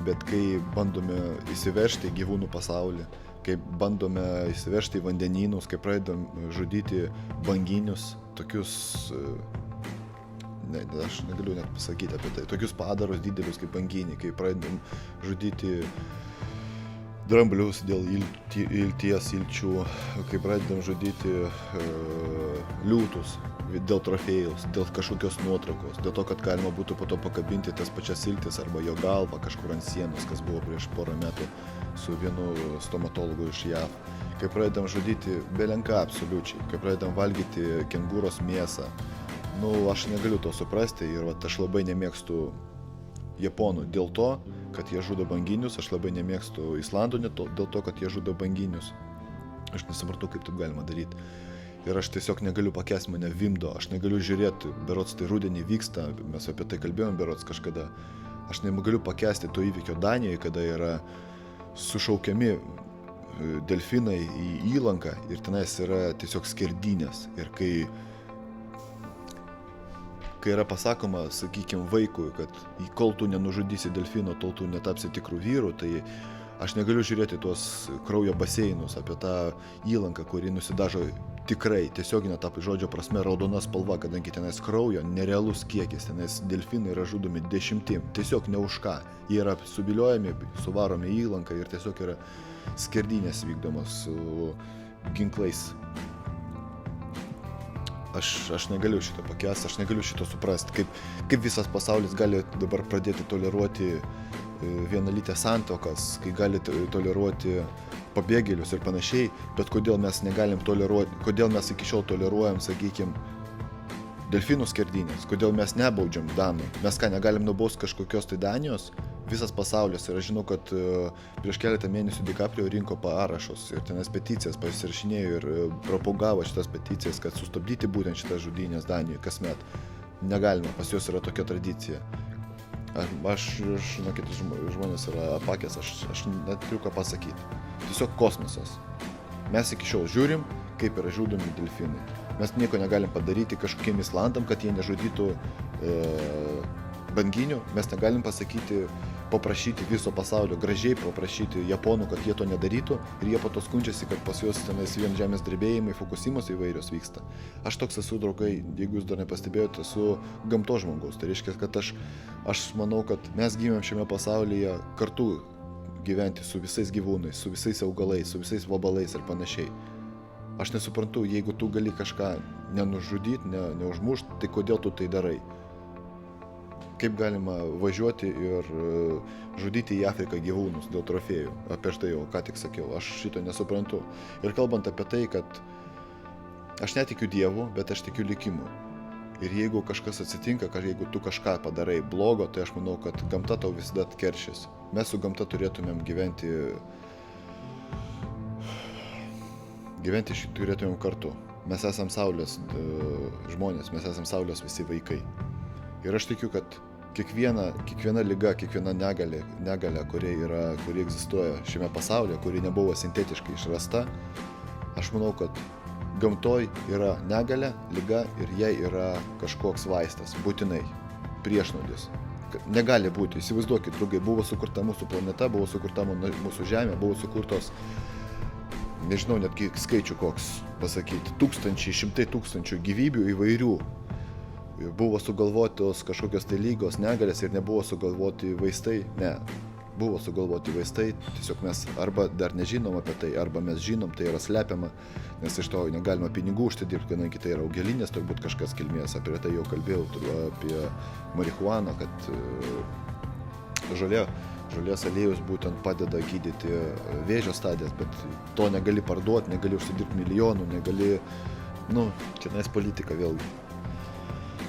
bet kai bandome įsiveržti į gyvūnų pasaulį, kai bandome įsiveržti į vandenynus, kai pradedam žudyti banginius, tokius, aš negaliu net pasakyti apie tai, tokius padarus didelius kaip banginiai, kai pradedam žudyti dramblius dėl ilčių, kai pradedam žudyti liūtus dėl trofėjus, dėl kažkokios nuotraukos, dėl to, kad galima būtų po to pakabinti tas pačias iltis arba jo galvą kažkur ant sienos, kas buvo prieš porą metų su vienu stomatologu iš JAV. Kai pradedam žudyti belenką absoliučiai, kai pradedam valgyti kengūros mėsą, aš negaliu to suprasti ir aš labai nemėgstu Japonų dėl to, kad jie žudo banginius, aš labai nemėgstu Islandų dėl to, kad jie žudo banginius. Aš nesupratau, kaip taip galima daryti. Ir aš tiesiog negaliu pakęsti, mane vimdo, aš negaliu žiūrėti, berods tai rudenį vyksta, mes apie tai kalbėjom berods kažkada. Aš negaliu pakęsti to įvykio Danijoje, kada yra sušaukiami delfinai į įlanką ir tenais yra tiesiog skerdynės. Ir kai yra pasakoma, sakykime, vaikui, kad kol tu nenužudysi delfino, tol tu netapsi tikrų vyrų, tai aš negaliu žiūrėti tuos kraujo baseinus apie tą įlanką, kuri nusidažo tikrai, tiesioginė ta žodžio prasme raudona spalva, kadangi tenais kraujo nerealus kiekis, tenais delfinai yra žudomi dešimtim, tiesiog ne už ką. Jie yra subiliojami, suvaromi į įlanką ir tiesiog yra skerdynės vykdomos su ginklais. Aš negaliu šito pakęsti, aš negaliu šito suprasti, kaip visas pasaulis gali dabar pradėti toleruoti vienalytės santuokas, kai gali toleruoti pabėgėlius ir panašiai, bet kodėl mes negalim toleruoti, kodėl mes iki šiol toleruojam, sakykime, delfinų skerdynės, kodėl mes nebaudžiam Danų, mes ką, negalim nubausti kažkokios tai Danijos, visas pasaulis ir aš žinau, kad prieš keletą mėnesių DiCaprio rinko parašus ir tenais peticijas pasirašinėjo ir propagavo šitas peticijas, kad sustabdyti būtent šitas žudynės Danijoje kasmet. Negalima, pas juos yra tokia tradicija. Aš žinokit, žmonės yra apakęs, aš neturiu ką pasakyti. Tiesiog kosmosas. Mes iki šiol žiūrim, kaip yra žudomi delfinai. Mes nieko negalim padaryti kažkokiem Islandam, kad jie nežudytų banginių. Mes negalim pasakyti, paprašyti viso pasaulio, gražiai paprašyti Japonų, kad jie to nedarytų ir jie po to skundžiasi, kad pas juos tenais vien žemės drebėjimai, Fukusimos įvairios vyksta. Aš toks esu, draugai, jeigu jūs dar nepastebėjote, esu gamtos žmogus. Tai reiškia, kad aš manau, kad mes gimėm šiame pasaulyje kartu gyventi su visais gyvūnais, su visais augalais, su visais vabalais ir panašiai. Aš nesuprantu, jeigu tu gali kažką nenužudyti, neužmušti, tai kodėl tu tai darai? Kaip galima važiuoti ir žudyti į Afriką gyvūnus dėl trofėjų. Apie štai jau ką tik sakiau, aš šito nesuprantu. Ir kalbant apie tai, kad aš netikiu Dievu, bet aš tikiu likimu. Ir jeigu kažkas atsitinka, jeigu tu kažką padarai blogo, tai aš manau, kad gamta tau visada atkeršys. Mes su gamta turėtumėm gyventi turėtumėm kartu. Mes esam saulės žmonės, mes esam saulės visi vaikai. Ir aš tikiu, kad kiekviena liga, kiekviena negalia, kuri egzistuoja šiame pasaulyje, kuri nebuvo sintetiškai išrasta, aš manau, kad gamtoj yra negalia, liga ir jai yra kažkoks vaistas, būtinai, priešnuodis. Negali būti, įsivaizduokit, draugai, buvo sukurta mūsų planeta, buvo sukurta mūsų Žemė, buvo sukurtos, nežinau netgi skaičių koks pasakyti, šimtai tūkstančių gyvybių įvairių. Buvo sugalvotos kažkokios tai lygos, negalės ir nebuvo sugalvoti vaistai. Ne, buvo sugalvoti vaistai, tiesiog mes arba dar nežinom apie tai, arba mes žinom, tai yra slepiama, nes iš to negalima pinigų užsidirbti, kadangi tai yra augalinės, turbūt kažkas kilmės, apie tai jau kalbėjau, apie marihuaną, kad žolės aliejus būtent padeda gydyti vėžio stadijas, bet to negali parduoti, negali užsidirbti milijonų, negali, tenais politika vėlgi.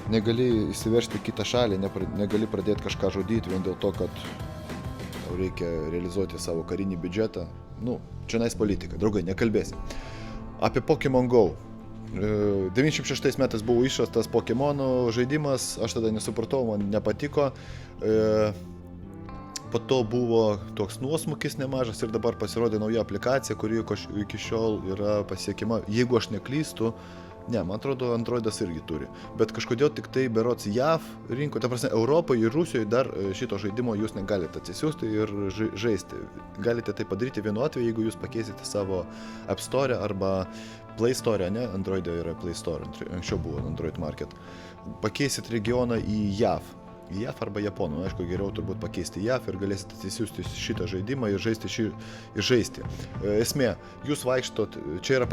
negali įsiveržti kitą šalį, negali pradėti kažką žudyti vien dėl to, kad tau reikia realizuoti savo karinį biudžetą. Čia nais politika, draugai, nekalbėsim. Apie Pokemon Go. 96 metais buvo išrastas Pokemonų žaidimas, aš tada nesupratau, man nepatiko. Po to buvo toks nuosmukis nemažas ir dabar pasirodė nauja aplikacija, kuri iki šiol yra pasiekima. Jeigu aš neklystu, man atrodo, Androidas irgi turi. Bet kažkodėl tik tai berods JAV rinko, ta prasme, Europoje ir Rusijoje dar šito žaidimo jūs negalite atsisiųsti ir žaisti. Galite tai padaryti vienu atveju, jeigu jūs pakeisite savo App Store arba Play Store, ne? Androide yra Play Store, anksčiau buvo Android Market. Pakeisit regioną į JAV arba Japonų, aišku, geriau turbūt pakeisti JAV ir galėsite atsisiųsti šitą žaidimą ir žaisti. Esmė, jūs vaikštot, čia yra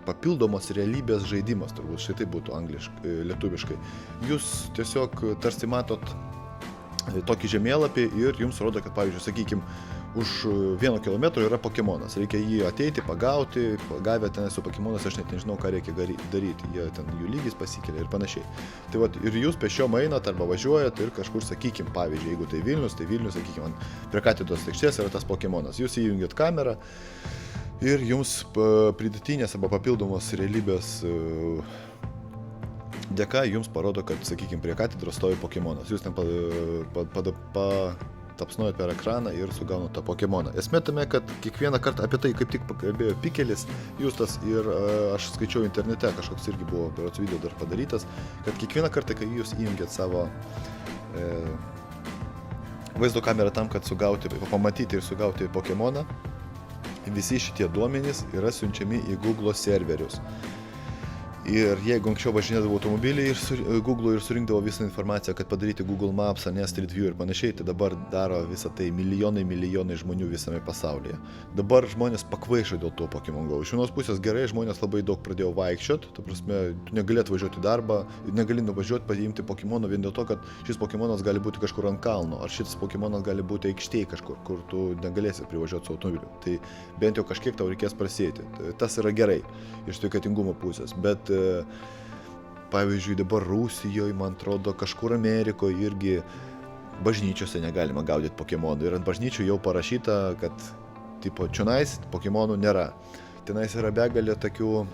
papildomos realybės žaidimas, turbūt šitai būtų lietuviškai. Jūs tiesiog tarsi matot tokį žemėlapį ir jums rodo, kad, pavyzdžiui, sakykime, už 1 kilometro yra Pokemonas. Reikia jį ateiti, pagauti, pagavę ten su Pokemonas, aš net nežinau, ką reikia daryti. Jų lygis pasikelia ir panašiai. Tai vat, ir jūs pešiom einat arba važiuojat ir kažkur, sakykime, pavyzdžiui, jeigu tai Vilnius, sakykime, prie katedros aikštės yra tas Pokemonas. Jūs įjungiat kamerą ir jums pridėtinės arba papildomos realybės dėka jums parodo, kad, sakykime, prie katedros stovi Pokemonas. Jūs ten tapsnuojat per ekraną ir sugaunat tą Pokemoną. Esmė tame, kad kiekvieną kartą apie tai kaip tik pakalbėjo Pikelis, Justas ir aš skaičiau internete, kažkoks irgi buvo berods video dar padarytas, kad kiekvieną kartą, kai jūs įjungiat savo vaizdo kamerą tam, kad pamatyti ir sugauti Pokemoną, visi šitie duomenys yra siunčiami į Google serverius. Ir jeigu anksčiau važinėdavo automobiliai Google ir surinkdavo visą informaciją, kad padaryti Google Maps, Street View ir panašiai, tai dabar daro visą tai milijonai žmonių visame pasaulyje. Dabar žmonės pakvaišo dėl to Pokemon Go. Iš vienos pusės gerai, žmonės labai daug pradėjo vaikščioti, ta prasme, tu negali atvažiuoti į darbą, negali nuvažiuoti, paimti Pokemoną vien dėl to, kad šis Pokemonas gali būti kažkur ant kalno, ar šis Pokemonas gali būti aikštėje kažkur, kur tu negalėsi privažiuoti su automobiliu. Tai bent jau kažkiek tau reikės prasėti. Tas yra gerai iš sveikatingumo pusės, bet pavyzdžiui, dabar Rusijoje, man atrodo, kažkur Amerikoje irgi bažnyčiose negalima gaudyti Pokemonų. Ir ant bažnyčių jau parašyta, kad tipo čionais Pokemonų nėra. Tenais yra begalė tokių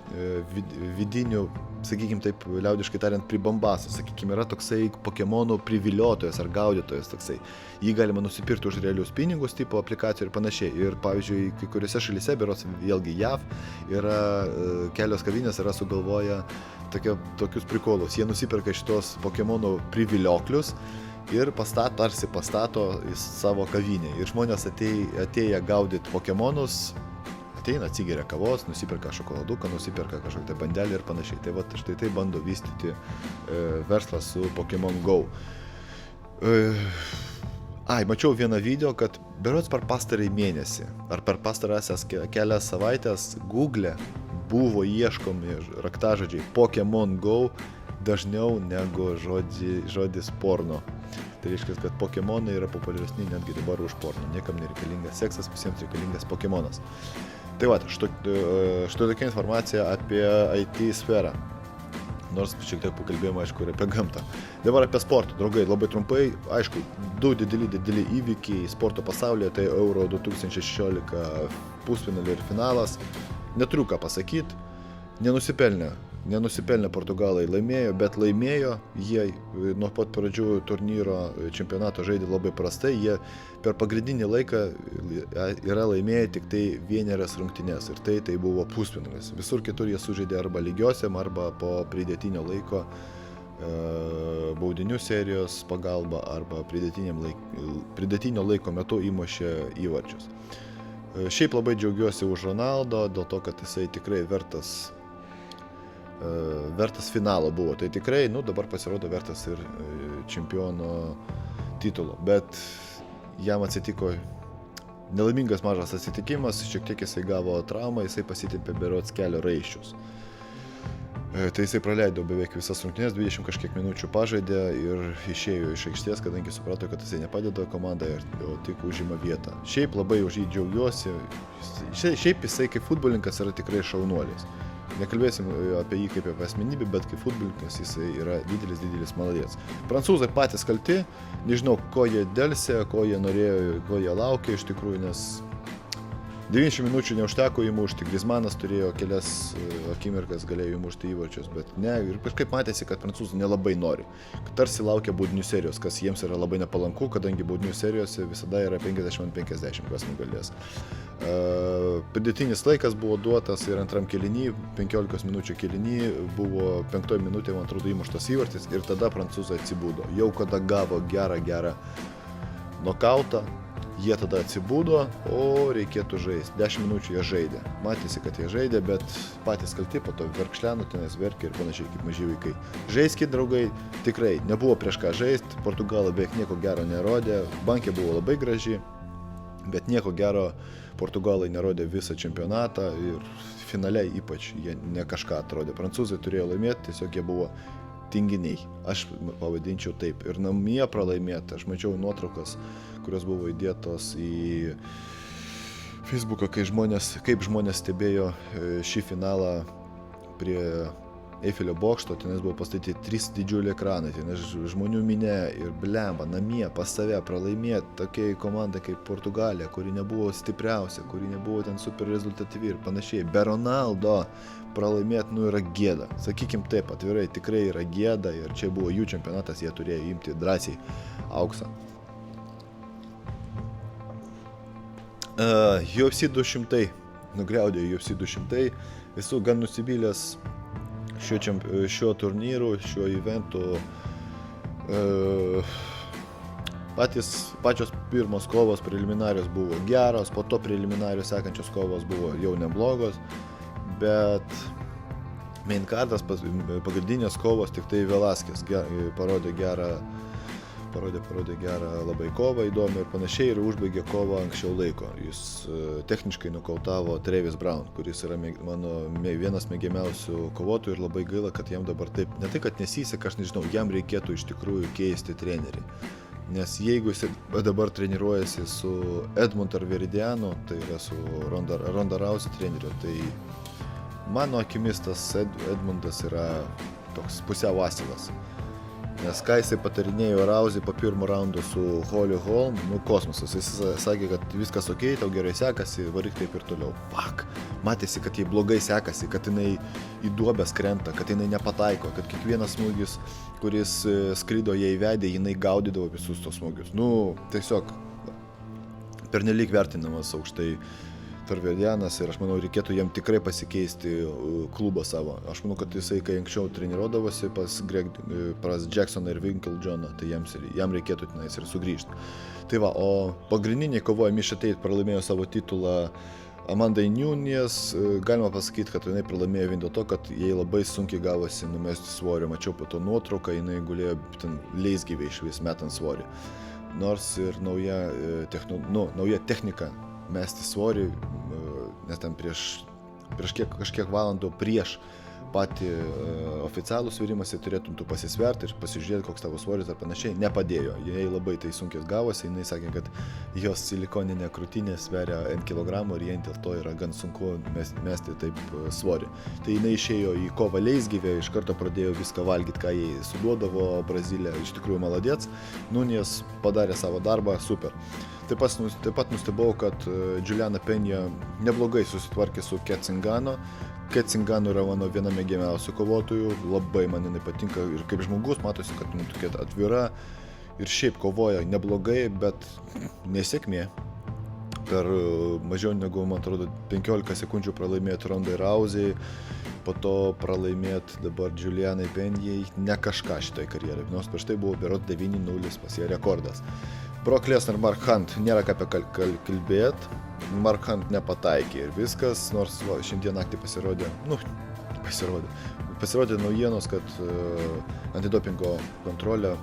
vidinių, sakykime taip, liaudiškai tariant, pribambasas. Sakykime, yra toksai Pokemonų priviliotojas ar gaudytojas toksai. Jį galima nusipirkti už realius pinigus, tipo aplikacijų ir panašiai. Ir pavyzdžiui, kai kuriuose šalyse, berods vėlgi JAV, yra kelios kavinės yra sugalvoję tokius prikolus. Jie nusipirka šitos Pokemonų privilioklius ir tarsi pastato į savo kavinę. Ir žmonės atėję gaudyti Pokemonus, ateina, atsigeria kavos, nusipirka šokoladuką, nusipirka kažkokią bandelį ir panašiai. Tai vat štai tai bando vystyti verslą su Pokemon Go. Mačiau vieną video, kad berods per pastarąjį mėnesį ar per pastarąsias kelias savaitės Google buvo ieškomi raktažodžiai Pokemon Go dažniau negu žodis porno. Tai reiškia, kad Pokemonai yra populiaresni netgi dabar už porno. Niekam nereikalingas seksas, visiems reikalingas Pokemonas. Tai va, štai tokia informacija apie IT sferą. Nors šiek tiek pakalbėjome, aišku, ir apie gamtą. Dabar apie sportą, draugai, labai trumpai. Aišku, du dideli įvykiai sporto pasaulyje, tai Euro 2016 pusfinalį ir finalas. Neturiu ką pasakyti, nenusipelnė Portugalai laimėjo, bet laimėjo, jie nuo pat pradžių turnyro čempionato žaidė labai prastai, jie per pagrindinį laiką yra laimėję tik tai vienerias rungtynes ir tai buvo pusfinalis. Visur kitur jie sužaidė arba lygiosiam, arba po pridėtinio laiko baudinių serijos pagalba, arba pridėtinio laiko metu įmušė įvarčius. Šiaip labai džiaugiuosi už Ronaldo, dėl to, kad jisai tikrai vertas finalo buvo. Tai tikrai, dabar pasirodo vertas ir čempiono titulo. Bet jam atsitiko nelaimingas mažas atsitikimas, šiek tiek jisai gavo traumą, jisai pasitempė berods kelio raiščius. Tai jisai praleido beveik visas rungtynes, 20 kažkiek minučių pažaidė ir išėjo iš aikštės, kadangi suprato, kad jisai nepadeda komandai, o tik užima vietą. Šiaip labai už jį džiaugiuosi. Šiaip jisai kaip futbolininkas yra tikrai šaunuolis. nekalbėsim apie jį kaip apie asmenybę, bet kaip futbolininkas jisai yra didelis maladėts. Prancūzai patys kalti, nežinau, ko jie delsė, ko jie norėjo, ko jie laukė iš tikrųjų, nes 90 minučių neužteko įmušti, Griezmannas turėjo kelias akimirkas, galėjo įmušti įvarčius, bet ne, ir kažkaip matėsi, kad prancūzai nelabai nori. Tarsi laukia baudinių serijos, kas jiems yra labai nepalanku, kadangi baudinių serijose visada yra 50-50, kas nugalės. Pridėtinis laikas buvo duotas ir antram kėliny, 15 minučių kėliny, buvo 5 minutė, man atrodo, įmuštas įvartis ir tada prancūzai atsibudo. Jau kada gavo gerą nokautą, jie tada atsibudo, o reikėtų žaisti. 10 minučių jie žaidė. Matėsi, kad jie žaidė, bet patys kalti, po to verkšleno, tenais verkė ir panašiai kaip maži vaikai. Žaiskit, draugai, tikrai nebuvo prieš ką žaisti, Portugalai beveik nieko gero nerodė, bankė buvo labai graži, bet nieko gero Portugalai nerodė visą čempionatą ir finale ypač jie ne kažką atrodė. Prancūzai turėjo laimėti, tiesiog jie buvo tinginiai, aš pavadinčiau taip. Ir namie pralaimėti, aš mačiau nuotraukas, kurios buvo įdėtos į Facebooką, kaip žmonės stebėjo šį finalą prie Eifelio bokšto, tenais buvo pastatyti 3 didžiuliai ekranai, tenais žmonių minė ir blemba, namie pas save pralaimėti tokiai komandai kaip Portugalija, kuri nebuvo stipriausia, kuri nebuvo ten super rezultatyvi ir panašiai. Be Ronaldo pralaimėti, yra gėda. Sakykim taip, atvirai, tikrai yra gėda ir čia buvo jų čempionatas, jie turėjo imti drąsiai auksą. UFC 200, nugriaudė UFC 200, esu gan nusivylęs šiuo turnyru, šiuo eventu. Pačios pirmos kovos preliminarios buvo geros, po to preliminarios sekančios kovos buvo jau neblogos, bet main cardas, pagrindinės kovos, tik tai Velasquez parodė gerą labai kovą, įdomią ir panašiai, ir užbaigė kovą anksčiau laiko. Jis techniškai nokautavo Travis Brown, kuris yra mano vienas mėgiamiausių kovotojų ir labai gaila, kad jam dabar taip, ne tai, kad nesiseka, aš nežinau, jam reikėtų iš tikrųjų keisti trenerį. Nes jeigu jis dabar treniruojasi su Edmund Arveridianu, tai yra su Ronda Rousey treneriu, tai mano akimis tas Edmundas yra toks pusiau asilas. Nes ką jisai patarinėjo Rousey po pirmo raundo su Holly Holm, kosmosas. Jis sakė, kad viskas ok, tau gerai sekasi, varyk taip ir toliau. Fuck! Matėsi, kad jai blogai sekasi, kad jinai į duobės krenta, kad jinai nepataiko, kad kiekvienas smūgis, kuris skrido jai į veidą, jinai gaudydavo visus tos smūgius. Tiesiog pernelyg vertinamas aukštai Arveridianas ir aš manau, reikėtų jam tikrai pasikeisti klubą savo. Aš manau, kad jisai, kai anksčiau treniruodavosi pas Jacksoną ir Winklejohną, tai jam reikėtų tenais ir sugrįžti. Tai va, o pagrindiniai kovoje Miesha Tate pralaimėjo savo titulą Amandai Nunes. Galima pasakyti, kad jinai pralaimėjo vien dėl to, kad jai labai sunkiai gavosi numesti svorį. Mačiau po to nuotrauką, jinai gulėjo leisgyviai iš vis metant svorį. Nors ir nauja technika mesti svorį, nes ten prieš kažkiek valandų prieš patį oficialų svirimąsi turėtum tu pasisverti ir pasižiūrėti, koks tavo svoris ar panašiai, nepadėjo. Jai labai tai sunkiai gavosi, jinai sakė, kad jos silikoninė krūtinė sveria N kilogramų ir jai dėl to yra gan sunku mesti taip svorį. Tai jinai išėjo į kovą leisgyvę, iš karto pradėjo viską valgyti, ką jai suduodavo Brazilija, iš tikrųjų maladėts. Nunes padarė savo darbą, super. Taip pat nustebau, kad Juliana Peña neblogai susitvarkė su Cat Zingano. Cat Zingano yra mano viena mėgiamiausių kovotojų, labai man jinai patinka ir kaip žmogus, matosi, kad tokia atvira ir šiaip kovoja neblogai, bet nesėkmė. Per mažiau negu, man atrodo, 15 sekundžių pralaimėti Rondai Rousey, po to pralaimėti dabar Julianai Peñai, ne kažką šitai karjerai, nors prieš tai buvo berot 9-0 pas ją rekordas. Brock Lesnar, Mark Hunt, nėra ką apie kalbėti, Mark Hunt nepataikė ir viskas, nors šiandien naktį pasirodė naujienos, kad antidopingo kontrolė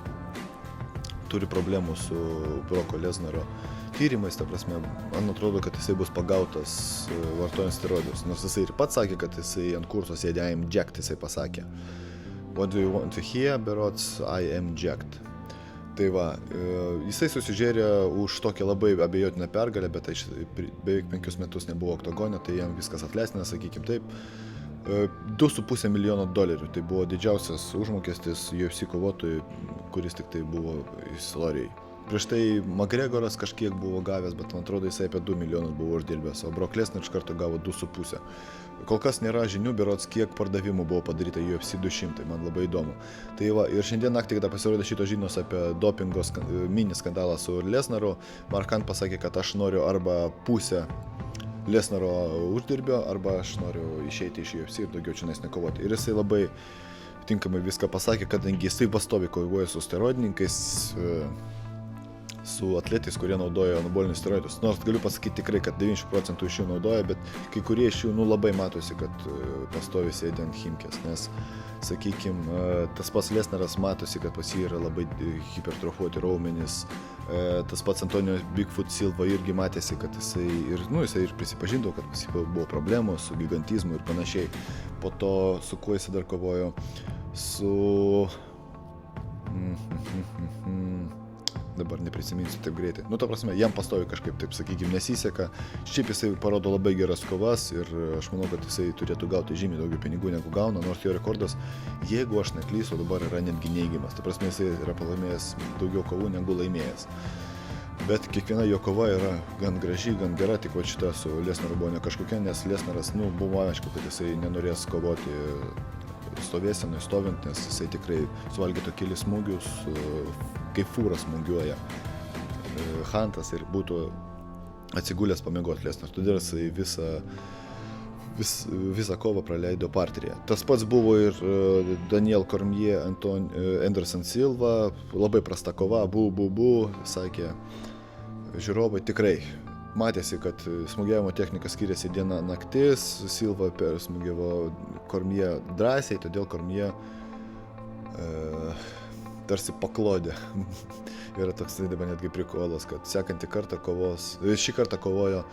turi problemų su Brocko Lesnaro tyrimais, ta prasme, man atrodo, kad jisai bus pagautas vartojant steroidus, nors jisai ir pats sakė, kad jisai ant kurso sėdė I am jacked, jisai pasakė. What do you want to hear, berods, I am jacked. Tai va, jisai susižėrė už tokią labai abejotiną pergalę, bet tai beveik 5 metus nebuvo oktagone, tai jam viskas atleistina, sakykim taip. $2,5 milijono. Tai buvo didžiausias užmokestis UFC kovotojui, kuris tik tai buvo istorijai. Prieš tai McGregoras kažkiek buvo gavęs, bet man atrodo jisai apie 2 milijonus buvo uždirbęs, o Brock Lesnar iš karto gavo 2,5. Kol kas nėra žinių, berods kiek pardavimų buvo padaryta UFC 200, man labai įdomu. Tai va, ir šiandien naktį, kada pasirodė šitos žinios apie dopingo mini skandalą su Lesnaru, Mark Hunt pasakė, kad aš noriu arba pusę Lesnaro uždirbio, arba aš noriu išeiti iš UFC ir daugiau čia nekovoti. Ir jisai labai tinkamai viską pasakė, kadangi jisai pastoviai kovoja su steroidininkais, su atletais, kurie naudoja anabolinius steroidus. Nors galiu pasakyti tikrai, kad 90% iš jų naudoja, bet kai kurie iš jų labai matosi, kad pastoviai sėdi ant chimkės, nes, sakykime, tas pats Lesnaras matosi, kad pas jį yra labai hipertrofuoti raumenys, tas pats Antonio Bigfoot Silva irgi matėsi, kad jisai ir prisipažindavo, kad pas jį buvo problemų su gigantizmu ir panašiai. Po to, su kuo jisai dar kovojo, dabar neprisiminsiu taip greitai. Ta prasme, jam pastovi kažkaip, taip sakykime, nesiseka. Šiaip jisai parodo labai geras kovas ir aš manau, kad jisai turėtų gauti žymiai daugiau pinigų negu gauna, nors jo rekordas, jeigu aš neklystu, dabar yra netgi neigiamas. Ta prasme, jisai yra pralaimėjęs daugiau kovų negu laimėjęs. Bet kiekviena jo kova yra gan graži, gan gera, tik va šita su Lesnaru buvo ne kažkokia, nes Lesnaras, buvo aišku, kad jisai nenorės kovoti stovėsenui stovint, nes jisai tikrai suvalgytų kelis smūgius, kaip fūras smūgiuoja Huntas ir būtų atsigulęs pamiegoti Lesnar. Todėl jisai visą kovą praleido parteryje. Tas pats buvo ir Daniel Cormier, Anderson Silva, labai prasta kova, sakė žiūrovai, tikrai. Matėsi, kad smūgiavimo technika skiriasi diena naktis, Silva persmūgiavo Cormier drąsiai, todėl Cormier tarsi paklodė. Yra toks dabar netgi prikolas, kad šį kartą kovojo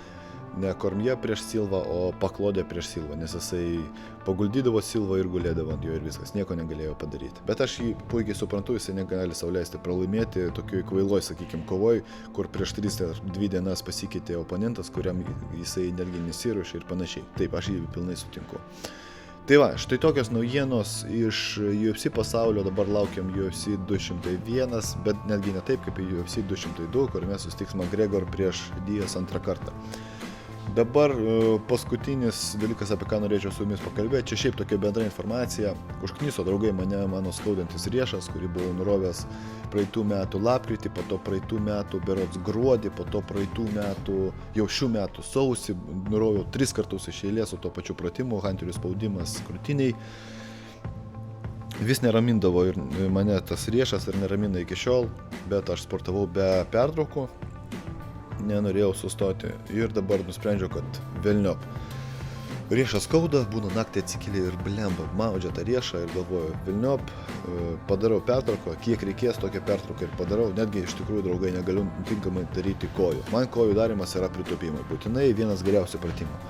ne Cormier prieš Silva, o paklodė prieš Silva, nes jisai paguldydavo Silva ir gulėdavo ant jo ir viskas, nieko negalėjo padaryti. Bet aš jį puikiai suprantu, jisai negali sau leisti pralaimėti tokioj kvailoj, sakykime, kovoj, kur prieš 2 dienas pasikeitė oponentas, kuriam jisai netgi nesiruošė ir panašiai. Taip, aš jį pilnai sutinku. Tai va, štai tokios naujienos iš UFC pasaulio, dabar laukiam UFC 201, bet netgi ne taip kaip UFC 202, kuriame susitiks McGregor prieš Diaz antrą kartą. Dabar paskutinis dalykas, apie ką norėčiau su jumis pakalbėti, čia šiaip tokia bendra informacija. Užkniso draugai mano skaudantis riešas, kurį buvau nurovęs praeitų metų lapkritį, po to praeitų metų berods gruodį, po to praeitų metų, jau šių metų sausį, nuroviau 3 kartus iš eilės su to pačiu pratimu, Hunterių spaudimas krūtiniai. Vis neramindavo ir mane tas riešas ir neramina iki šiol, bet aš sportavau be pertraukų. Nenorėjau sustoti ir dabar nusprendžiau, kad velniop. Riešas skauda, būna naktį atsikėlė ir blemba, maudžia tą riešą ir galvoju, velniop, padarau pertrauką, kiek reikės tokią pertrauką ir padarau, netgi iš tikrųjų, draugai, negaliu tinkamai daryti kojų. Man kojų darimas yra pritūpimai, būtinai vienas geriausių pratimų.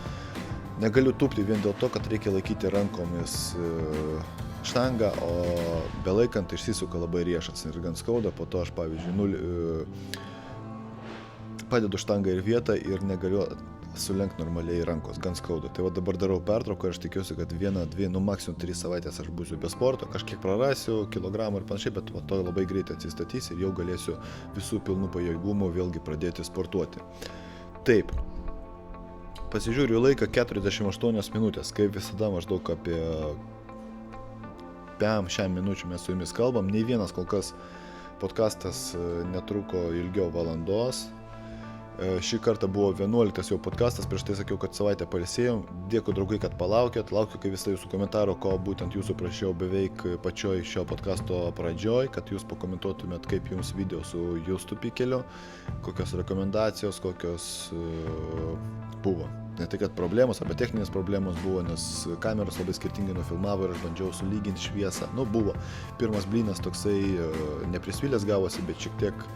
Negaliu tūpti vien dėl to, kad reikia laikyti rankomis štangą, o belaikant išsisuka labai riešas ir gan skauda, po to aš, pavyzdžiui, padedu štangą ir vietą ir negaliu sulenkti normaliai rankos, gan skauda. Tai va dabar darau pertrauką ir aš tikiuosi, kad 1, 2, maksimum 3 savaitės aš būsiu be sporto, kažkiek prarasiu kilogramų ir panašiai, bet va to labai greitai atsistatys ir jau galėsiu visų pilnų pajėgumų vėlgi pradėti sportuoti. Taip, pasižiūriu laiką 48 minutės, kaip visada maždaug apie 5 minučių mes su jumis kalbam, nei vienas kol kas podcastas netruko ilgiau valandos. Šį kartą buvo 11 jau podcastas, prieš tai sakiau, kad savaitę pailsėjom. Dėkui, draugai, kad palaukėt, laukiu kaip visą jūsų komentaro, ko būtent jūsų prašiau beveik pačioj šio podcasto pradžioj, kad jūs pakomentuotumėt, kaip jums video su Justu Pikeliu, kokios rekomendacijos, kokios buvo. Ne tai, kad problemos, arba techninės problemos buvo, nes kameros labai skirtingai nufilmavo ir aš bandžiau sulyginti šviesą. Buvo pirmas blynas toksai neprisvilęs gavosi, bet šiek tiek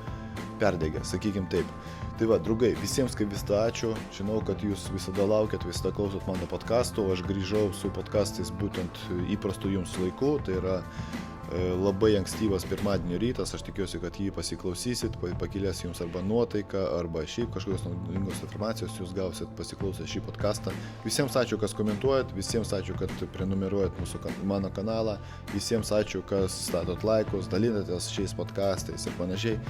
perdegė, sakykim taip. Tai va, draugai, visiems kaip visada ačiū. Žinau, kad jūs visada laukiat, visada klausot mano podcastų. Aš grįžau su podcastais būtent įprastu jums laiku. Tai yra labai ankstyvas pirmadienio rytas, aš tikiuosi, kad jį pasiklausysit, pakilės jums arba nuotaika, arba šiaip kažkokios naudingos informacijos jūs gausit pasiklausę šį podcastą. Visiems ačiū, kas komentuojat, visiems ačiū, kad prenumeruojat mano kanalą, visiems ačiū, kas statot laikus, dalinatės šiais podcastais ir panašiai.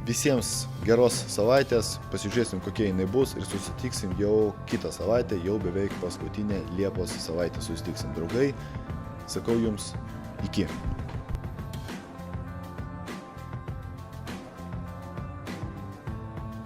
Visiems geros savaitės, pasižiūrėsim, kokie jinai bus ir susitiksim jau kitą savaitę, jau beveik paskutinę Liepos savaitę susitiksim, draugai. Sakau jums, iki.